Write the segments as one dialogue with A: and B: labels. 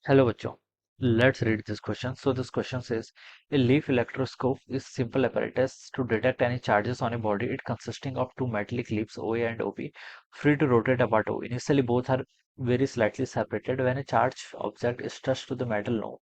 A: Hello बच्चों, let's read this question. So this question says, a leaf electroscope is simple apparatus to detect any charges on a body. It consisting of two metallic leaves OA and OB, free to rotate apart O. Initially, both are very slightly separated. When a charged object is touched to the metal knob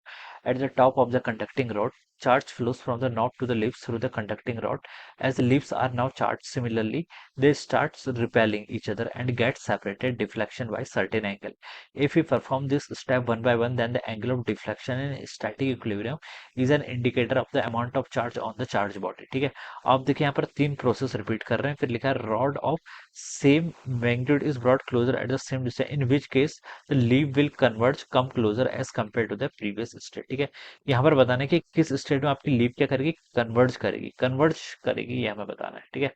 A: at the top of the conducting rod, charge flows from the knob to the leaves through the conducting rod. As the leaves are now charged similarly, they start repelling each other and get separated deflection by certain angle. If we perform this step one by one, then the angle of deflection in static equilibrium is an indicator of the amount of charge on the charge body. ठीक है, आप देखिए यहाँ पर तीन process repeat कर रहे हैं, फिर लिखा है rod of same magnitude is brought closer at the same distance in which case the leave will converge come closer as compare to the previous state. ठीक है, यहाँ पर बताना है कि किस स्टेट में आपकी लीव क्या करेगी, कन्वर्ज करेगी, ये हमें बताना है। ठीक है,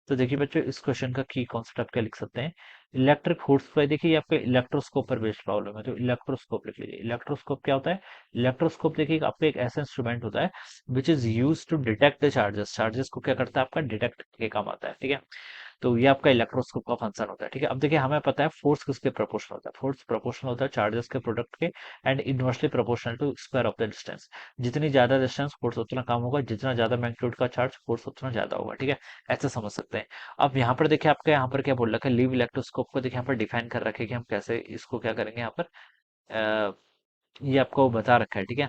A: तो देखिए बच्चों, इस क्वेश्चन का की कॉन्सेप्ट आप क्या लिख सकते हैं। इलेक्ट्रिक फोर्स पर देखिए, ये आपके इलेक्ट्रोस्कोप पर बेस्ड प्रॉब्लम है, तो इलेक्ट्रोस्कोप लिख लीजिए। इलेक्ट्रोस्कोप क्या होता है? इलेक्ट्रोस्कोप देखिए आपका एक ऐसा इंस्ट्रूमेंट होता है which is use to detect the charges. Charges को क्या करता है, आपका डिटेक्ट के काम आता है। ठीक है, तो ये आपका इलेक्ट्रोस्कोप का फंक्शन होता है। ठीक है, अब देखिए हमें पता है फोर्स किसके प्रोपोर्शनल होता है। फोर्स प्रोपोर्शनल होता है चार्जेस के प्रोडक्ट के and inversely proportional to square of the distance. जितनी ज्यादा डिस्टेंस फोर्स उतना कम होगा, जितना ज्यादा मैग्नीट्यूड का चार्ज फोर्स उतना ज्यादा होगा। ठीक है, ऐसे समझ सकते हैं। अब यहाँ पर देखिए आपका यहाँ पर क्या बोल रखा है, लीव इलेक्ट्रोस्कोप को देखिए यहाँ पर डिफाइन कर रखे हैं कि हम कैसे इसको क्या करेंगे यहाँ पर। ये आपको बता रखा है। ठीक है,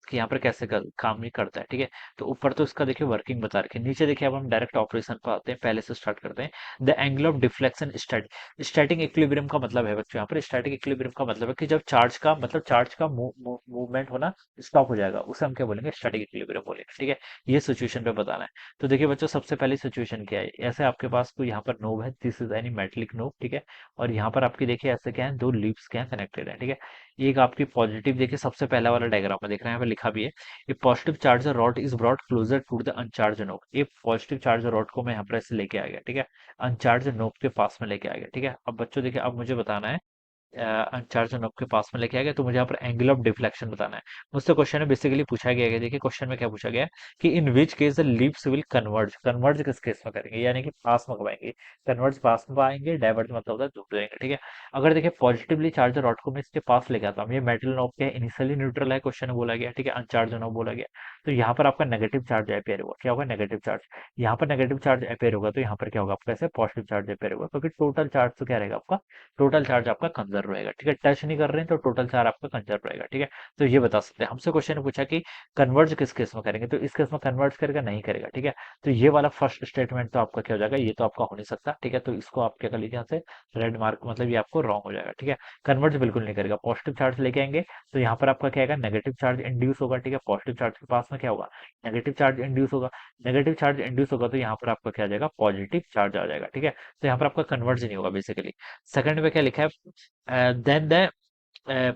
A: कि यहाँ पर कैसे काम ये करता है। ठीक है, तो ऊपर तो इसका देखिए वर्किंग बता रखी है, नीचे देखिए अब हम डायरेक्ट ऑपरेशन पर आते हैं, पहले से स्टार्ट करते हैं। The angle of deflection static equilibrium का मतलब है बच्चों, यहाँ पर स्टैटिक इक्विलिब्रियम का मतलब है कि जब चार्ज का मूवमेंट होना स्टॉप हो जाएगा, उसे हम क्या बोलेंगे, स्टैटिक इक्विलिब्रियम बोलेंगे। ठीक है, ये सिचुएशन पे बताना है। तो देखिए बच्चों, सबसे पहली सिचुएशन क्या है, ऐसे आपके पास कोई यहाँ पर नोब है, this is any metallic knob. ठीक है, और यहाँ पर आपकी देखिए ऐसे क्या है, दो लीव्स क्या कनेक्टेड है। ठीक है, एक आपकी पॉजिटिव देखिए, सबसे पहला वाला डायग्राम में देख रहे हैं, यहाँ पे लिखा भी है, a positive charge rod is brought closer to the uncharge node. एक पॉजिटिव चार्ज रॉड को मैं यहाँ पर ऐसे लेके आ गया। ठीक है, अनचार्ज नोड के पास में लेके आ गया। ठीक है, अब बच्चों देखिए, अब मुझे बताना है अनचार्ज नोब के पास में लेके आ गया, तो मुझे यहाँ पर एंगल ऑफ डिफ्लेक्शन बताना है। मुझसे क्वेश्चन में बेसिकली पूछा गया है, देखिए क्वेश्चन में क्या पूछा गया है कि in which case the leaves will converge. Converge किस केस में करेंगे, यानी कि पास में करेंगे। कन्वर्ज पास में आएंगे, डाइवर्ज मतलब होता है दूर जाएंगे। ठीक है, अगर देखिए पॉजिटिवली चार्ज रॉड को मैं इसके पास लेके आता हूँ, ये मेटल नोब के इनिशियली न्यूट्रल है, क्वेश्चन में बोला गया। ठीक है, अनचार्ज नोब बोला गया, तो यहाँ पर आपका नेगेटिव चार्ज अपेयर होगा। क्या होगा, नेगेटिव चार्ज। यहाँ पर नेगेटिव चार्ज अपेयर होगा, तो यहाँ पर क्या होगा आपका, ऐसे पॉजिटिव चार्ज अपेयर होगा, क्योंकि टोटल चार्ज तो क्या रहेगा आपका, टोटल चार्ज आपका कंजर्व रहेगा। ठीक है, टच नहीं कर रहे हैं तो टोटल चार्ज आपका कंजर्व रहेगा। ठीक है, तो ये बता सकते हैं। हमसे क्वेश्चन ने पूछा कि कन्वर्ज किस केस में करेंगे, तो इस केस में कन्वर्ज करेगा, नहीं करेगा। ठीक है, तो ये वाला फर्स्ट स्टेटमेंट तो आपका क्या हो जाएगा, ये तो आपका हो नहीं सकता। ठीक है, तो इसको आप क्या कर लीजिए, यहाँ से रेड मार्क, मतलब ये आपको रॉन्ग हो जाएगा। ठीक है, कन्वर्ज बिल्कुल नहीं करेगा। पॉजिटिव चार्ज लेके आएंगे तो यहाँ पर आपका क्या आएगा, नेगेटिव चार्ज इंड्यूस होगा। ठीक है, पॉजिटिव चार्ज के पास में क्या होगा, नेगेटिव चार्ज इंड्यूस होगा। नेगेटिव चार्ज इंड्यूस होगा तो यहाँ पर आपका क्या आ जाएगा, पॉजिटिव चार्ज आ जाएगा। ठीक है, तो यहाँ पर आपका कन्वर्ज नहीं होगा बेसिकली। सेकंड में क्या लिखा है, then the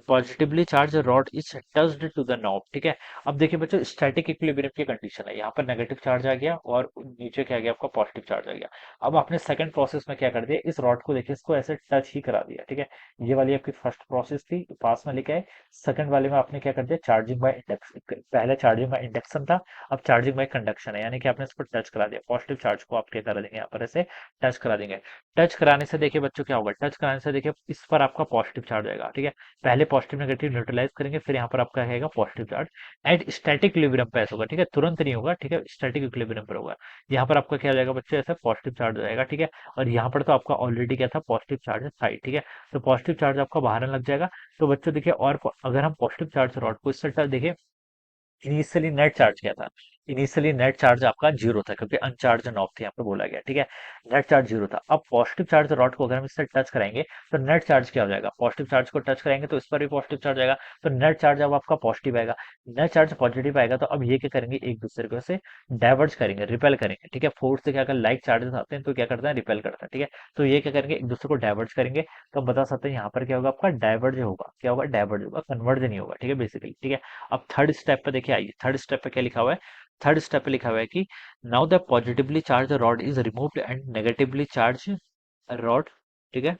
A: positively charge rod is touched to the knob. ठीक है, अब देखिए बच्चों, स्टैटिक इक्विलिब्रियम की कंडीशन है, यहाँ पर नेगेटिव चार्ज आ गया और नीचे क्या आ गया आपका, पॉजिटिव चार्ज आ गया। अब आपने सेकंड प्रोसेस में क्या कर दिया, इस रॉड को देखिए, इसको ऐसे टच ही करा दिया। ठीक है, ये वाली आपकी फर्स्ट प्रोसेस थी, पास में लेके आए। सेकंड वाले में आपने क्या कर दिया, चार्जिंग बाय इंडक्स, पहले चार्जिंग बाय इंडक्शन था, अब चार्जिंग बाय कंडक्शन है, यानी कि आपने इसको टच करा दिया। पॉजिटिव चार्ज को आप क्या करा देंगे, यहाँ पर ऐसे टच करा देंगे। टच कराने से देखिए बच्चों क्या होगा, टच कराने से देखिए इस पर आपका पॉजिटिव चार्ज आएगा। ठीक है, पहले पॉजिटिव नेगेटिव न्यूट्रलाइज करेंगे, फिर यहाँ पर आपका रहेगा positive charge at static equilibrium पे ऐसा होगा। ठीक है, तुरंत नहीं होगा। ठीक है, स्टैटिक इक्विलिब्रियम पर होगा। यहाँ पर आपका क्या हो जाएगा बच्चे, ऐसा पॉजिटिव चार्ज हो जाएगा। ठीक है, और यहाँ पर तो आपका ऑलरेडी क्या था, पॉजिटिव चार्ज साइड। ठीक है, तो पॉजिटिव चार्ज आपका बाहर आने लग जाएगा। तो बच्चों देखिए, और अगर हम पॉजिटिव चार्ज रॉड को इस तरह देखिए, इनिशियली नेट चार्ज क्या था, इनिशियली नेट चार्ज आपका जीरो था, क्योंकि अनचार्ज नॉब थे यहाँ पे बोला गया। ठीक है, नेट चार्ज जीरो था। अब पॉजिटिव चार्ज रॉड को अगर हम इससे टच कराएंगे तो नेट चार्ज क्या हो जाएगा, पॉजिटिव चार्ज को टच कराएंगे तो इस पर भी पॉजिटिव चार्ज आएगा, तो नेट चार्ज अब आपका पॉजिटिव आएगा। नेट चार्ज पॉजिटिव आएगा तो अब ये क्या करेंगे, एक दूसरे को से डाइवर्ज करेंगे, रिपेल करेंगे। ठीक है, फोर्स से क्या, अगर लाइक चार्जेस आते हैं तो क्या करता है, रिपेल करता है। ठीक है, तो ये क्या करेंगे, एक दूसरे को डाइवर्ज करेंगे। तो हम बता सकते हैं यहाँ पर क्या होगा, आपका डाइवर्ज होगा। क्या होगा, डाइवर्ज होगा, कन्वर्ज नहीं होगा। ठीक है, बेसिकली। ठीक है, अब थर्ड स्टेप पे देखिए, आइए थर्ड स्टेप पे क्या लिखा हुआ है। थर्ड स्टेप पे लिखा हुआ है कि now the positively charge rod is removed and negatively charge rod, ठीक है,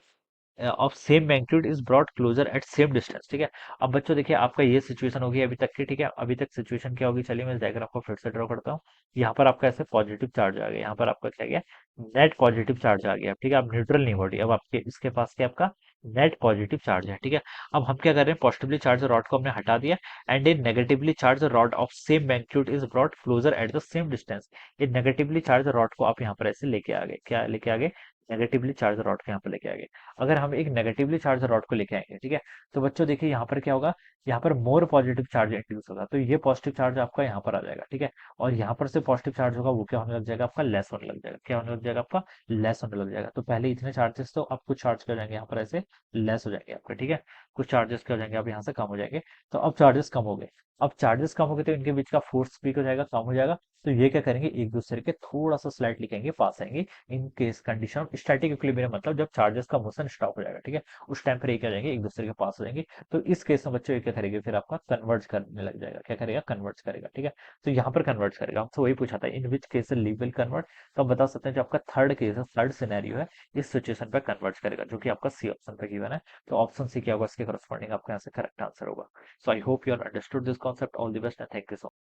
A: of same magnitude is brought closer at same distance. ठीक है, अब बच्चों देखिए, आपका ये सिचुएशन होगी अभी तक की। ठीक है, अभी तक सिचुएशन क्या होगी, चलिए मैं इस डायग्राम को फिर से ड्रॉ करता हूँ। यहाँ पर आपका ऐसे पॉजिटिव चार्ज आ गया, यहाँ पर आपका क्या गया, नेट पॉजिटिव चार्ज आ गया। ठीक है, अब न्यूट्रल नहीं बॉडी, अब आपके इसके पास क्या आपका नेट पॉजिटिव चार्ज है, ठीक है। अब हम क्या कर रहे हैं, पॉजिटिवली चार्ज रॉड को हमने हटा दिया, and a negatively charge rod of same magnitude is brought closer at the same distance. ये नेगेटिवली चार्ज रॉड को आप यहाँ पर ऐसे लेके आ गए, क्या लेके आ गए, नेगेटिवली चार्ज रॉड को यहाँ पर लेके आ गए। अगर हम एक नेगेटिवली चार्ज रॉड को लेके आएंगे, ठीक है, तो बच्चों देखिए यहाँ पर क्या होगा, यहाँ पर मोर पॉजिटिव चार्ज इंड्यूस होगा, तो ये पॉजिटिव चार्ज आपका यहाँ पर आ जाएगा, ठीक है। और यहाँ पर से पॉजिटिव चार्ज होगा, वो क्या होने लग जाएगा, आपका लेस होने लग जाएगा, क्या होने लग जाएगा, आपका लेस होने लग जाएगा। तो पहले इतने चार्जेस तो अब कुछ चार्ज कर जाएंगे यहाँ पर ऐसे लेस हो जाएंगे आपके, ठीक है। कुछ चार्जेस क्या हो जाएंगे, अब यहाँ से कम हो जाएंगे। तो अब चार्जेस कम हो गए, अब चार्जेस कम हो गए तो इनके बीच का फोर्स भी हो जाएगा, कम हो जाएगा। तो ये क्या करेंगे, एक दूसरे के थोड़ा सा स्लाइटली कहेंगे पास आएंगे। In case condition of static equilibrium, मतलब जब चार्जेस का मोशन स्टॉप हो जाएगा, ठीक है, उस टाइम पर ये क्या हो जाएंगे, एक दूसरे के पास हो जाएंगे। तो इस केस में बच्चों ये क्या करेंगे, फिर आपका कन्वर्ज करने लग जाएगा, क्या करेगा, कन्वर्ज करेगा, ठीक है। तो यहाँ पर कन्वर्ज करेगा, हमसे वही पूछा था, इन which case leave will convert. तो आप बता सकते हैं जो आपका थर्ड केस है, थर्ड सिनेरियो है, इस सिचुएशन पे कन्वर्ज करेगा, जो कि आपका सी ऑप्शन पे गिवन है। तो ऑप्शन सी क्या होगा, इसके करस्पॉन्डिंग आपका यहाँ से करेक्ट आंसर होगा। So I hope you are understood this concept. All the best and thank you so